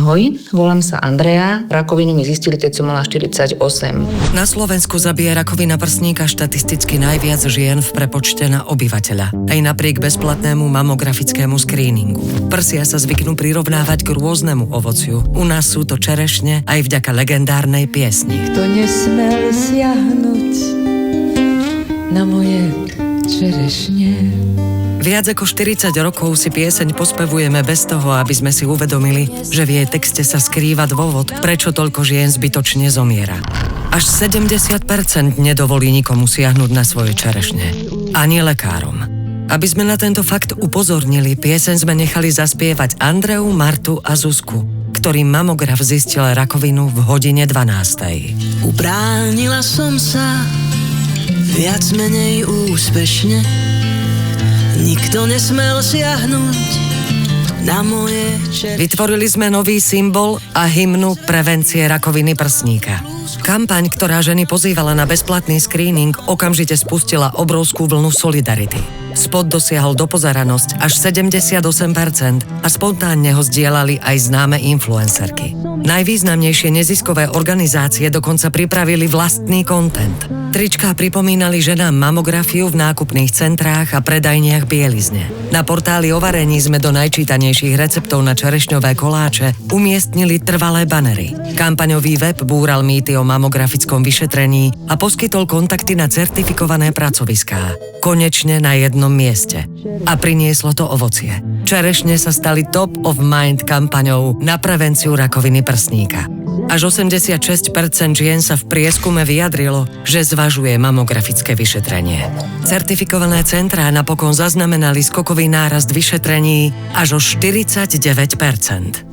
Ahoj, volám sa Andrea. Rakovinu mi zistili, keď som mala 48. Na Slovensku zabije rakovina prsníka štatisticky najviac žien v prepočte na obyvateľa. Aj napriek bezplatnému mamografickému skríningu. Prsia sa zvyknú prirovnávať k rôznemu ovociu. U nás sú to čerešne aj vďaka legendárnej piesni. Kto nesmel siahnuť na moje čerešne. Viac ako 40 rokov si pieseň pospevujeme bez toho, aby sme si uvedomili, že v jej texte sa skrýva dôvod, prečo toľko žien zbytočne zomiera. Až 70% nedovolí nikomu siahnuť na svoje čerešne. Ani lekárom. Aby sme na tento fakt upozornili, pieseň sme nechali zaspievať Andreu, Martu a Zuzku, ktorým mamograf zistil rakovinu v hodine 12. Ubránila som sa viac menej úspešne. Nikto nesmel siahnuť na moje čerešne. Vytvorili sme nový symbol a hymnu prevencie rakoviny prsníka. Kampaň, ktorá ženy pozývala na bezplatný screening, okamžite spustila obrovskú vlnu solidarity. Spot dosiahol dopozeranosť až 78% a spontánne ho zdieľali aj známe influencerky. Najvýznamnejšie neziskové organizácie dokonca pripravili vlastný content. Tričká pripomínali ženám mamografiu v nákupných centrách a predajniach bielizne. Na portáli o varení sme do najčítanejších receptov na čerešňové koláče umiestnili trvalé banery. Kampaňový web búral mýty o mamografickom vyšetrení a poskytol kontakty na certifikované pracoviská. Konečne na jednom mieste. A prinieslo to ovocie. Čerešne sa stali top of mind kampaňou na prevenciu rakoviny prsníka. Až 86% žien sa v prieskume vyjadrilo, že zvažuje mamografické vyšetrenie. Certifikované centrá napokon zaznamenali skokový nárast vyšetrení až o 49%.